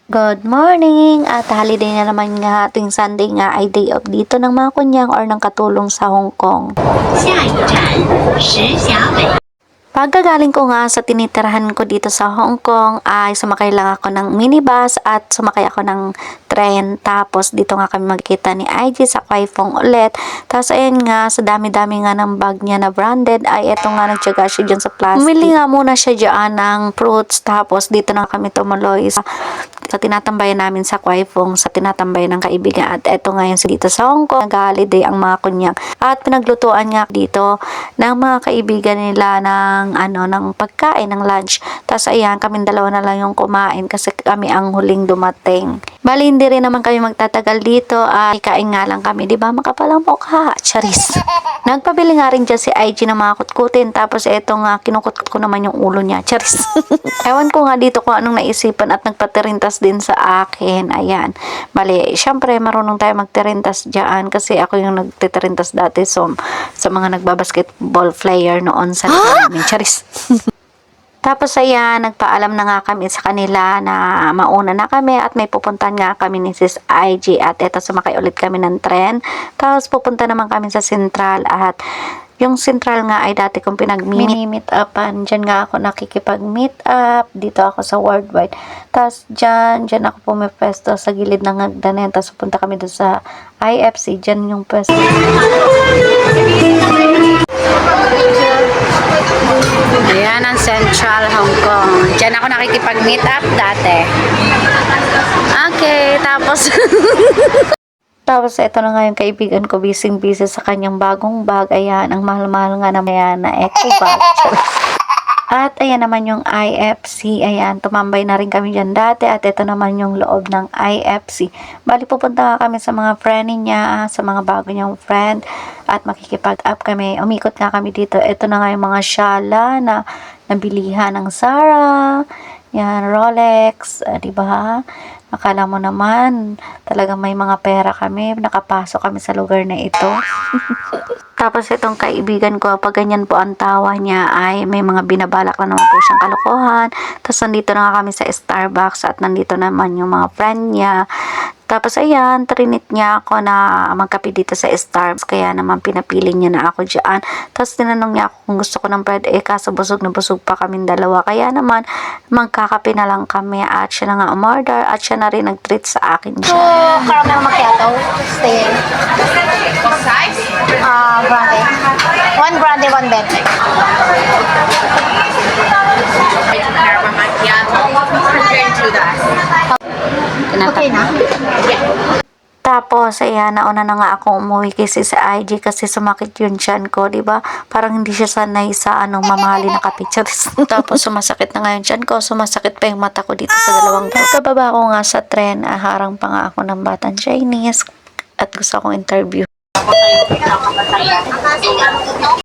Good morning! At holiday na naman nga ating Sunday nga ay day off dito ng mga kunyang or ng katulong sa Hong Kong. Pagkagaling ko nga sa tinitirahan ko dito sa Hong Kong ay sumakay lang ako ng minibus at sumakay ako ng tren. Tapos dito nga kami magkita ni IG sa Kwai Fong ulit. Tapos ayun nga, sa dami-dami nga ng bag niya na branded ay eto nga nagtyaga siya dyan sa plastic. Umili nga muna siya dyan ng fruits. Tapos dito na kami tumuloy sa tinatambayan namin sa Kwai Fong, sa tinatambayan ng kaibigan. At eto nga yun dito sa Hong Kong, nag-holiday ang mga kunyang. At pinaglutuan nga dito ng mga kaibigan nila ng pagkain, ng lunch. Tapos ayan, kaming dalawa na lang yung kumain kasi kami ang huling dumating. Bali, hindi rin naman kami magtatagal dito. Ay, kain nga lang kami. Diba? Makapalang mukha. Charis. Nagpabili nga rin dyan si IG ng mga kutkutin. Tapos eto nga, kinukutkut ko naman yung ulo niya. Charis. Ewan ko nga dito kung anong naisipan at nagpatirintas din sa akin. Ayan. Bali, syempre, marunong tayo magtirintas dyan kasi ako yung nagtitirintas dati sa mga nagbabasketball player noon sa lugar namin. Charis. Tapos ayan, nagpaalam na nga kami sa kanila na mauna na kami at may pupuntahan nga kami ni Sis IG at eto sumakay ulit kami ng tren. Tapos pupunta naman kami sa Central at yung Central nga ay dati kong pinag-meet upan. Diyan nga ako nakikipag-meet up. Dito ako sa Worldwide. Tapos diyan ako pumipesto sa gilid ng hagdanan. Tapos pupunta kami doon sa IFC. Diyan yung pesto. Ayan ang Central Hong Kong. Diyan ako nakikipag-meet up dati. Okay, tapos tapos ito na nga yung kaibigan ko, busy sa kanyang bagong bag. Ayan, ang mahal-mahal nga naman na eco bag. At ayan naman yung IFC. Ayan, tumambay na rin kami dyan dati. At ito naman yung loob ng IFC. Bali, pupunta nga kami sa mga friend niya, sa mga bago niyang friend. At makikipag-up kami. Umikot nga kami dito. Ito na nga yung mga shala na nabilihan ng Zara. Yan, Rolex. Diba? Akala mo naman, talagang may mga pera kami. Nakapasok kami sa lugar na ito. Tapos itong kaibigan ko, pag ganyan po ang tawa niya ay may mga binabalak na naman po siyang kalokohan. Tapos nandito na nga kami sa Starbucks at nandito naman yung mga friend niya. Tapos ayan, trinit niya ako na magkape dito sa Starbucks. Kaya naman pinapili niya na ako dyan. Tapos tinanong niya ako kung gusto ko ng bread. Kaso busog na busog pa kaming dalawa. Kaya naman magkakape na lang kami. At siya na nga umorder. At siya na rin nag-treat sa akin dyan. Caramel macchiato. Stay. Size? Grande. One grande, one bente. Caramel macchiato. Compared to that. Okay na? Tapos, ayan, nauna na nga akong umuwi kasi sa IG kasi sumakit yung tiyan ko, diba? Parang hindi siya sanay sa mamahali na kapictures. Tapos, sumasakit na nga yung tiyan ko, sumasakit pa yung mata ko dito sa dalawang ko. Pagkababa ko nga sa tren, harang pa nga ako ng batang Chinese at gusto akong interview.